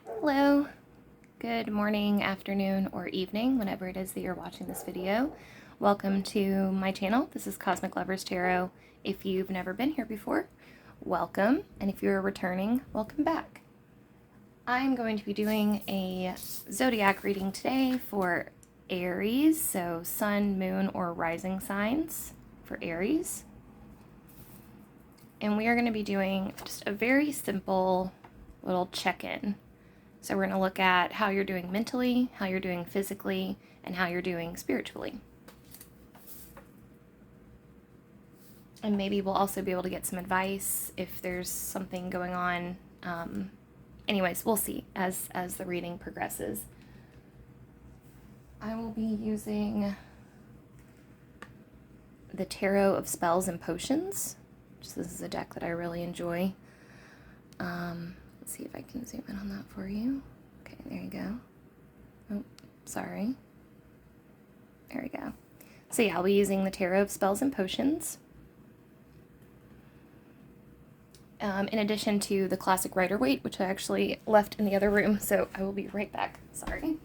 Hello, good morning, afternoon, or evening, whenever it is that you're watching this video. Welcome to my channel. This is Cosmic Lovers Tarot. If you've never been here before, welcome, and if you're returning, welcome back. I'm going to be doing a zodiac reading today for Aries, so sun, moon, or rising signs for Aries. And we are going to be doing just a very simple little check-in. So we're going to look at how you're doing mentally, how you're doing physically, and how you're doing spiritually. And maybe we'll also be able to get some advice if there's something going on. Anyways, we'll see as the reading progresses. I will be using the Tarot of Spells and Potions. This is a deck that I really enjoy. Let's see if I can zoom in on that for you. Okay, there you go. Oh, sorry. There we go. So yeah, I'll be using the Tarot of Spells and Potions. In addition to the classic Rider-Waite, which I actually left in the other room, so I will be right back. Sorry.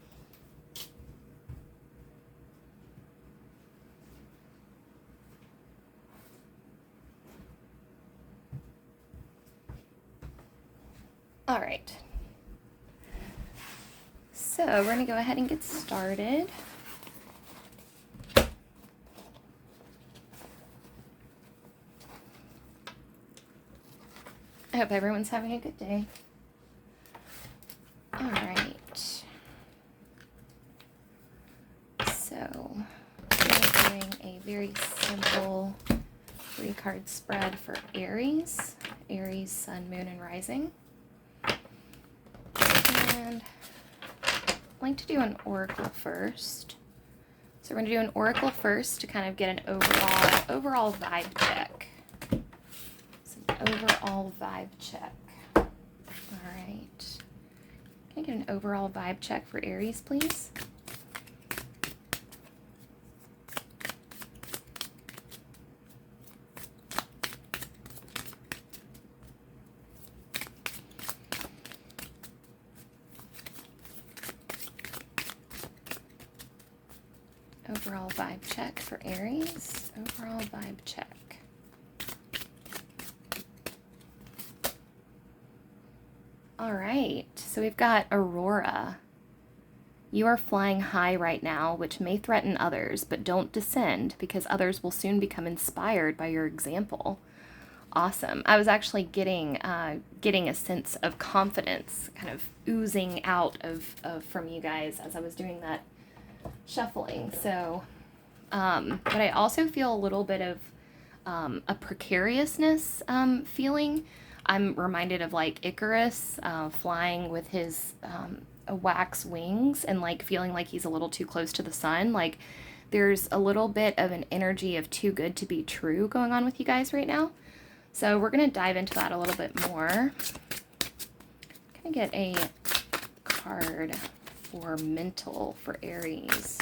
All right. So we're going to go ahead and get started. I hope everyone's having a good day. All right. So we're doing a very simple 3-card spread for Aries. Aries, Sun, Moon, and Rising. And I'd like to do an oracle first. So we're going to do an oracle first to kind of get an overall vibe check. Overall vibe check. All right. Can I get an overall vibe check for Aries, please? Overall vibe check for Aries. Overall vibe check. All right, so we've got Aurora. You are flying high right now, which may threaten others, but don't descend because others will soon become inspired by your example. Awesome. I was actually getting a sense of confidence kind of oozing out of from you guys as I was doing that shuffling. So, but I also feel a little bit of a precariousness feeling. I'm reminded of like Icarus flying with his wax wings and like feeling like he's a little too close to the sun. Like there's a little bit of an energy of too good to be true going on with you guys right now. So we're going to dive into that a little bit more. Can I get a card for mental for Aries?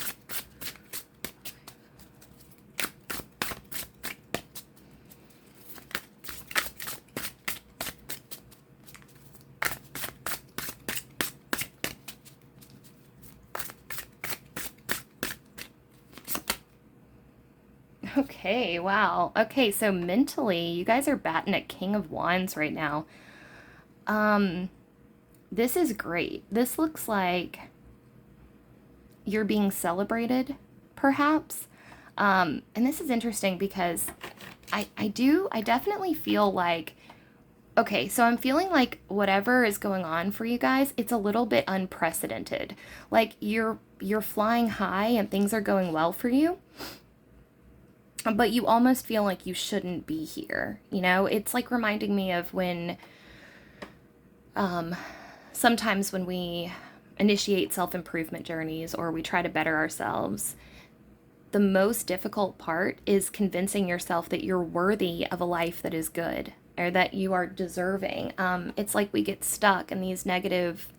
Okay, wow. Okay, so mentally, you guys are batting at King of Wands right now. This is great. This looks like you're being celebrated, perhaps. And this is interesting because I definitely feel like, okay, so I'm feeling like whatever is going on for you guys, it's a little bit unprecedented. Like you're flying high and things are going well for you, but you almost feel like you shouldn't be here. You know, it's like reminding me of when sometimes when we initiate self-improvement journeys or we try to better ourselves, the most difficult part is convincing yourself that you're worthy of a life that is good or that you are deserving. It's like we get stuck in these negative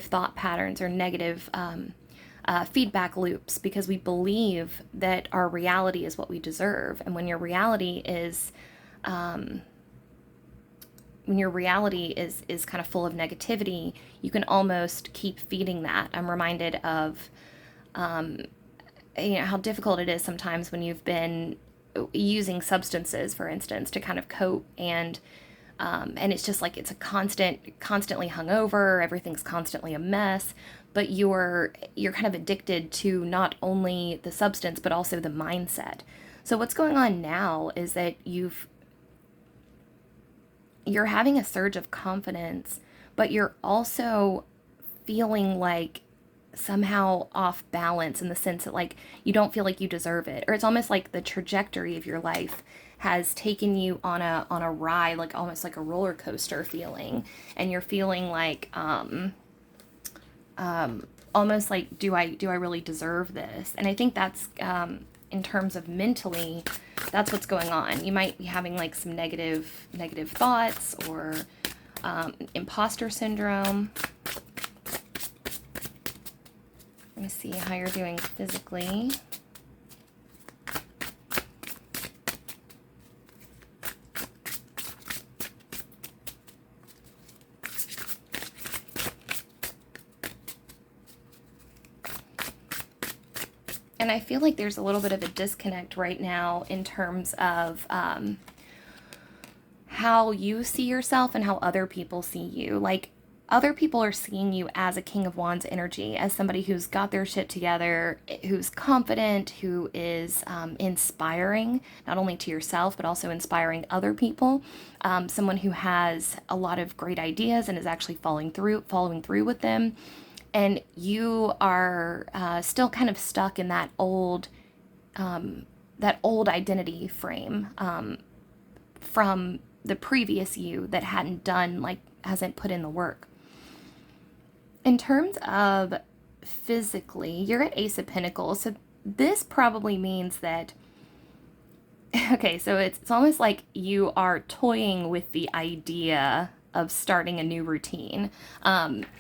thought patterns or negative feedback loops because we believe that our reality is what we deserve. And when your reality is when your reality is kind of full of negativity, you can almost keep feeding that. I'm reminded of how difficult it is sometimes when you've been using substances, for instance, to kind of cope, and it's just like it's a constantly hungover, everything's constantly a mess, but you're kind of addicted to not only the substance but also the mindset. So what's going on now is that you're having a surge of confidence, but you're also feeling like somehow off balance in the sense that like you don't feel like you deserve it, or it's almost like the trajectory of your life has taken you on a ride, like almost like a roller coaster feeling, and you're feeling like almost like do I really deserve this? And I think that's in terms of mentally, that's what's going on. You might be having like some negative thoughts, or imposter syndrome. Let me see how you're doing physically. And I feel like there's a little bit of a disconnect right now in terms of how you see yourself and how other people see you. Like, other people are seeing you as a King of Wands energy, as somebody who's got their shit together, who's confident, who is inspiring, not only to yourself, but also inspiring other people. Someone who has a lot of great ideas and is actually following through with them. And you are still kind of stuck in that old identity frame from the previous you that hasn't put in the work. In terms of physically, you're at Ace of Pentacles, so this probably means that, okay, so it's almost like you are toying with the idea of starting a new routine.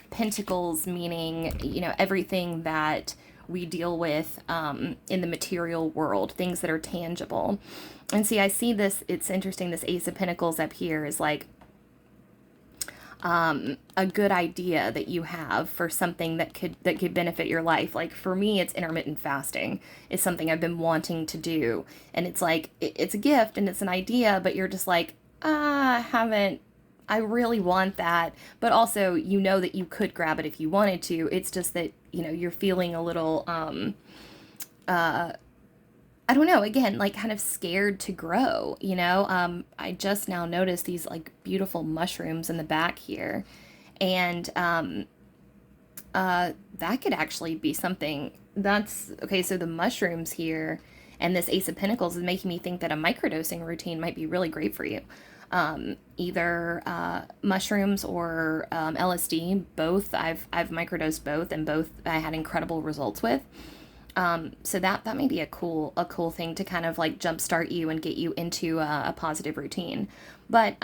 Pentacles meaning, everything that we deal with in the material world, things that are tangible. And see, I see this, it's interesting, this Ace of Pentacles up here is like a good idea that you have for something that could benefit your life. Like for me, it's intermittent fasting. It's something I've been wanting to do, and it's like it's a gift and it's an idea, but you're just like, I really want that, but also that you could grab it if you wanted to. It's just that you're feeling a little I don't know, again, like kind of scared to grow, I just now noticed these like beautiful mushrooms in the back here. And that could actually be something that's okay. So the mushrooms here and this Ace of Pentacles is making me think that a microdosing routine might be really great for you. Either mushrooms or LSD. Both I've microdosed both, and both I had incredible results with. So that may be a cool thing to kind of like jumpstart you and get you into a positive routine. But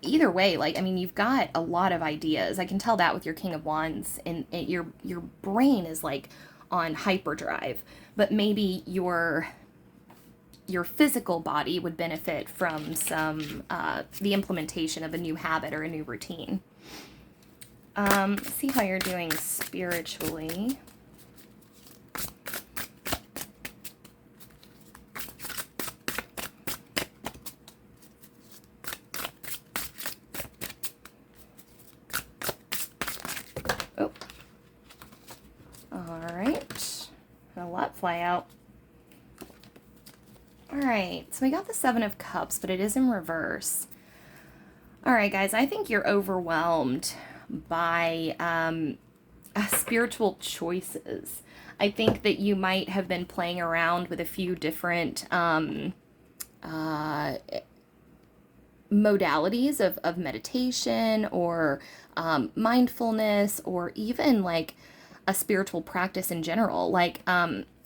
either way, like, I mean, you've got a lot of ideas. I can tell that with your King of Wands, and your brain is like on hyperdrive. But maybe your physical body would benefit from some the implementation of a new habit or a new routine. Let's see how you're doing spiritually. Oh. All right. A lot fly out. All right, so we got the Seven of Cups, but it is in reverse. All right, guys, I think you're overwhelmed by spiritual choices. I think that you might have been playing around with a few different modalities of meditation, or mindfulness, or even like a spiritual practice in general. Like,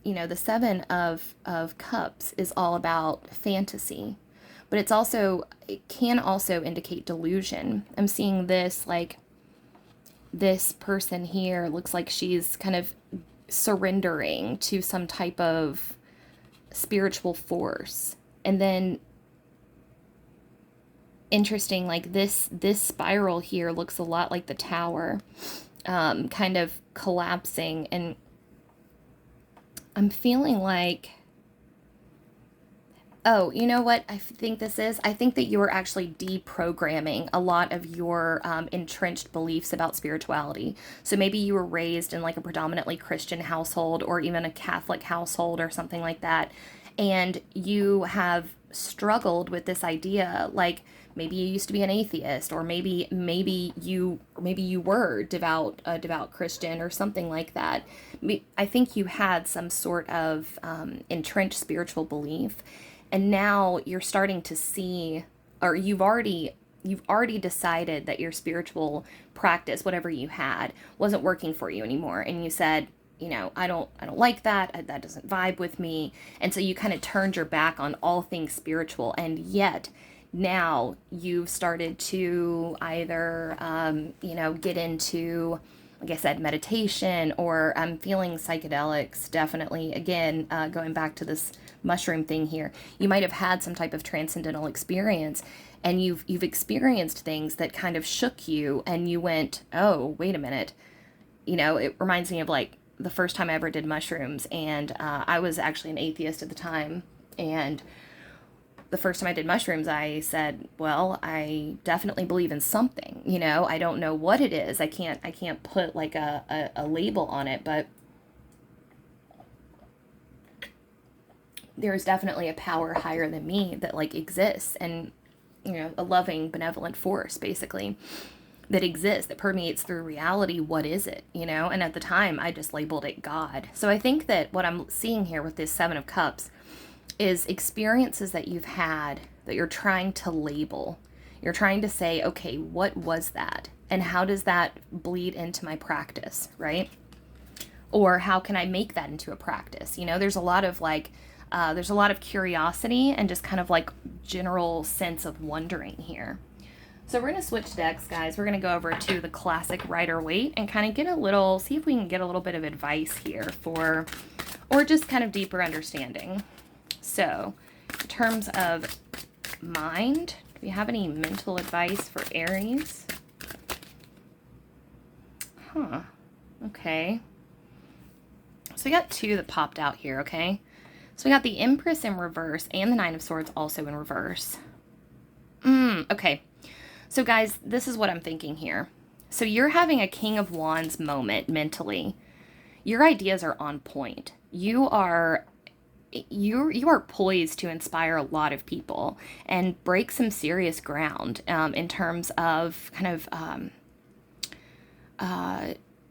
the Seven of Cups is all about fantasy, but it can also indicate delusion. I'm seeing this, like, this person here looks like she's kind of surrendering to some type of spiritual force. And then interesting. Like this spiral here looks a lot like the tower, kind of collapsing. And I'm feeling like, oh, you know what I think this is? I think that you're actually deprogramming a lot of your entrenched beliefs about spirituality. So maybe you were raised in like a predominantly Christian household or even a Catholic household or something like that. And you have struggled with this idea, like maybe you used to be an atheist, or maybe you were devout, a devout Christian or something like that. I think you had some sort of entrenched spiritual belief, and now you're starting to see, or you've already decided that your spiritual practice, whatever you had, wasn't working for you anymore, and you said, I don't like that. That doesn't vibe with me. And so you kind of turned your back on all things spiritual, and yet now you've started to either get into, like I said, meditation, or I'm feeling psychedelics, definitely. Again, going back to this mushroom thing here, you might have had some type of transcendental experience, and you've experienced things that kind of shook you, and you went, oh, wait a minute. It reminds me of like the first time I ever did mushrooms, and I was actually an atheist at the time. And the first time I did mushrooms, I said, well, I definitely believe in something. I don't know what it is. I can't put like a label on it, but there's definitely a power higher than me that like exists, and a loving, benevolent force, basically, that exists, that permeates through reality. What is it? And at the time I just labeled it God. So I think that what I'm seeing here with this Seven of Cups is experiences that you've had that you're trying to label. You're trying to say, okay, what was that, and how does that bleed into my practice, right? Or how can I make that into a practice? There's a lot of like there's a lot of curiosity and just kind of like general sense of wondering here. So we're going to switch decks, guys. We're going to go over to the classic Rider-Waite and kind of see if we can get a little bit of advice here or just kind of deeper understanding. So in terms of mind, do we have any mental advice for Aries? Okay. So we got two that popped out here, okay? So we got the Empress in reverse and the Nine of Swords also in reverse. Okay. So guys, this is what I'm thinking here. So you're having a King of Wands moment mentally. Your ideas are on point. You are poised to inspire a lot of people and break some serious ground in terms of kind of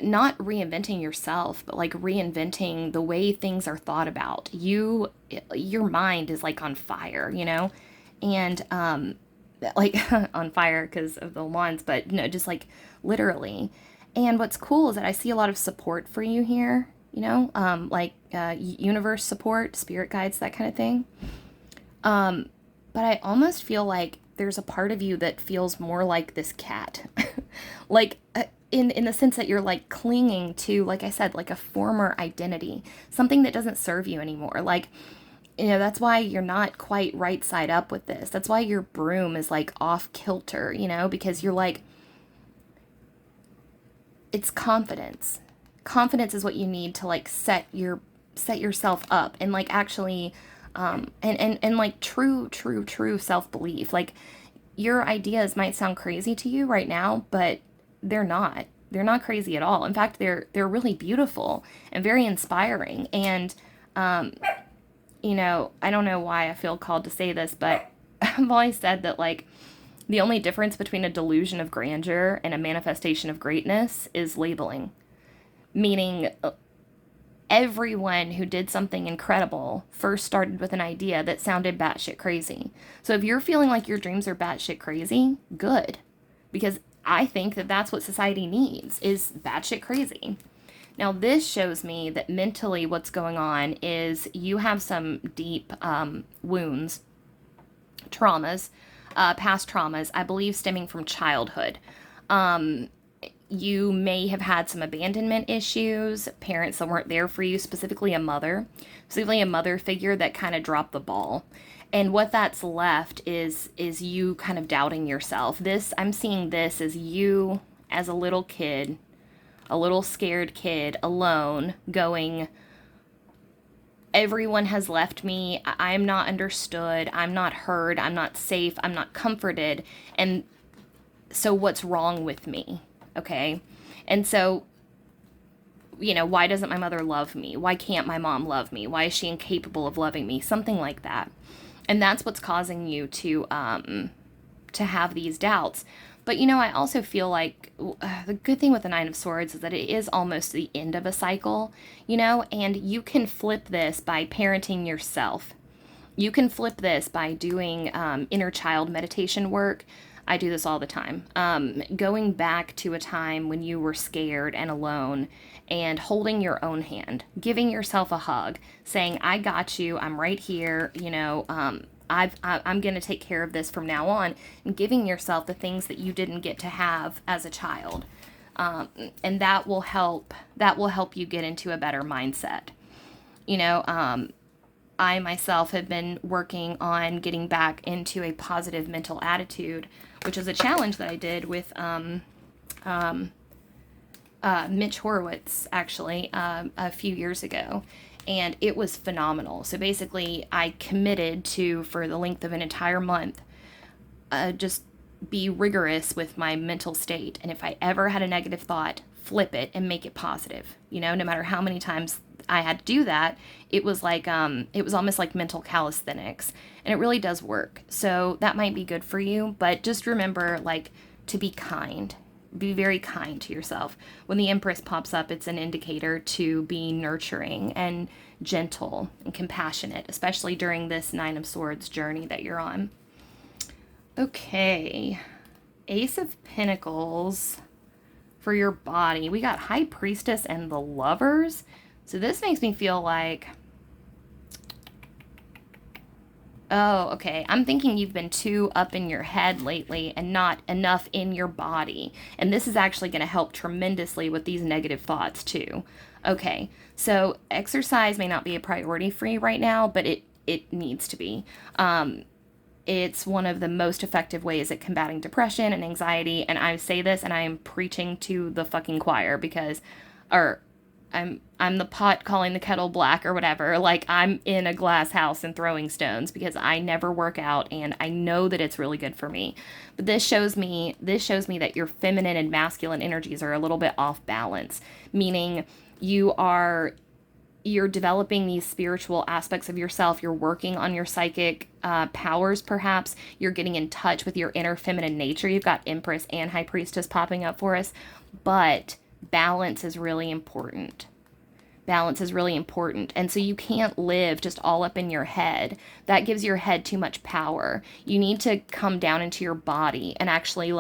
not reinventing yourself, but like reinventing the way things are thought about. Your mind is like on fire, and like on fire because of the wands, but no, just like literally. And what's cool is that I see a lot of support for you here, universe support, spirit guides, that kind of thing. But I almost feel like there's a part of you that feels more like this cat, like in the sense that you're like clinging to, like I said, like a former identity, something that doesn't serve you anymore. Like, that's why you're not quite right side up with this. That's why your broom is like off kilter, because you're like, it's confidence. Confidence is what you need to like set yourself up and like actually, and like true self-belief. Like your ideas might sound crazy to you right now, but they're not. They're not crazy at all. In fact, they're really beautiful and very inspiring. And, I don't know why I feel called to say this, but I've always said that, like, the only difference between a delusion of grandeur and a manifestation of greatness is labeling. Meaning, everyone who did something incredible first started with an idea that sounded batshit crazy. So if you're feeling like your dreams are batshit crazy, good. Because I think that that's what society needs, is batshit crazy. Now, this shows me that mentally what's going on is you have some deep wounds, traumas, past traumas, I believe stemming from childhood. You may have had some abandonment issues, parents that weren't there for you, specifically a mother figure that kind of dropped the ball. And what that's left is you kind of doubting yourself. This, I'm seeing this as you as a little kid, a little scared kid alone, going, everyone has left me. I'm not understood. I'm not heard. I'm not safe. I'm not comforted. And so what's wrong with me? Okay. And so, why doesn't my mother love me? Why can't my mom love me? Why is she incapable of loving me? Something like that. And that's what's causing you to have these doubts. But I also feel like the good thing with the Nine of Swords is that it is almost the end of a cycle, and you can flip this by parenting yourself. You can flip this by doing inner child meditation work. I do this all the time. Going back to a time when you were scared and alone and holding your own hand, giving yourself a hug, saying, I got you, I'm right here, I'm going to take care of this from now on, and giving yourself the things that you didn't get to have as a child. And that will help you get into a better mindset. I myself have been working on getting back into a positive mental attitude, which is a challenge that I did with Mitch Horowitz, actually, a few years ago. And it was phenomenal. So basically, I committed to, for the length of an entire month, just be rigorous with my mental state. And if I ever had a negative thought, flip it and make it positive. No matter how many times I had to do that, it was like, it was almost like mental calisthenics. And it really does work. So that might be good for you. But just remember, to be kind. Be very kind to yourself. When the Empress pops up, it's an indicator to be nurturing and gentle and compassionate, especially during this Nine of Swords journey that you're on. Okay. Ace of Pentacles for your body. We got High Priestess and the Lovers. So this makes me feel like, oh, okay. I'm thinking you've been too up in your head lately and not enough in your body. And this is actually going to help tremendously with these negative thoughts too. Okay, so exercise may not be a priority for you right now, but it needs to be. It's one of the most effective ways at combating depression and anxiety. And I say this and I am preaching to the fucking choir because, I'm the pot calling the kettle black or whatever. I'm in a glass house and throwing stones because I never work out and I know that it's really good for me. But this shows me that your feminine and masculine energies are a little bit off balance, meaning you're developing these spiritual aspects of yourself. You're working on your psychic powers, perhaps. You're getting in touch with your inner feminine nature. You've got Empress and High Priestess popping up for us, but balance is really important. Balance is really important. And so you can't live just all up in your head. That gives your head too much power. You need to come down into your body and actually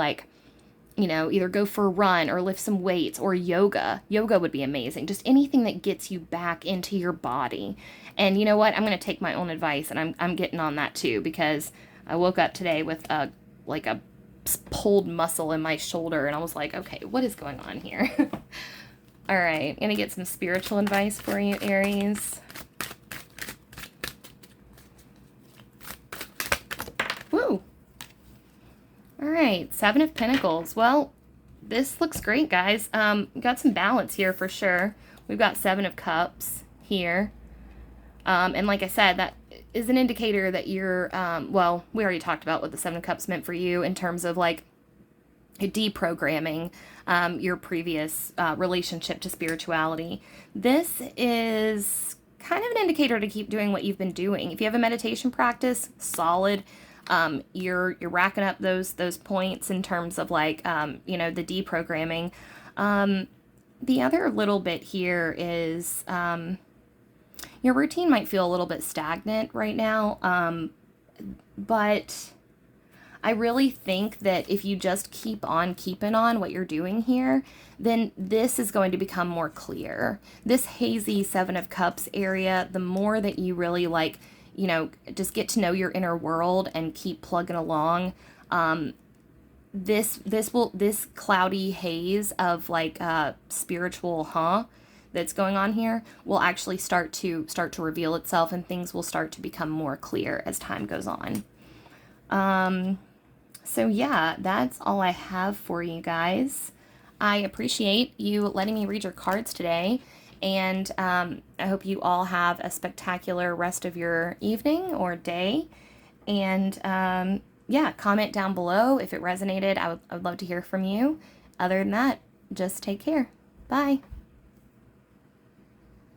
either go for a run or lift some weights or yoga. Yoga would be amazing. Just anything that gets you back into your body. And you know what? I'm going to take my own advice and I'm getting on that too, because I woke up today with a pulled muscle in my shoulder and I was like, okay, what is going on here? All right, I'm going to get some spiritual advice for you, Aries. Woo! All right, Seven of Pentacles. Well, this looks great, guys. Got some balance here for sure. We've got Seven of Cups here. And like I said, that is an indicator that you're, well, we already talked about what the Seven of Cups meant for you in terms of deprogramming your previous relationship to spirituality. This is kind of an indicator to keep doing what you've been doing. If you have a meditation practice, solid. You're racking up those points in terms of the deprogramming. The other little bit here is your routine might feel a little bit stagnant right now, but I really think that if you just keep on keeping on what you're doing here, then this is going to become more clear. This hazy Seven of Cups area, the more that you really just get to know your inner world and keep plugging along, this cloudy haze of spiritual, that's going on here will actually start to reveal itself, and things will start to become more clear as time goes on. So yeah, that's all I have for you guys. I appreciate you letting me read your cards today, and I hope you all have a spectacular rest of your evening or day. And yeah, comment down below if it resonated. I would love to hear from you. Other than that, just take care. Bye.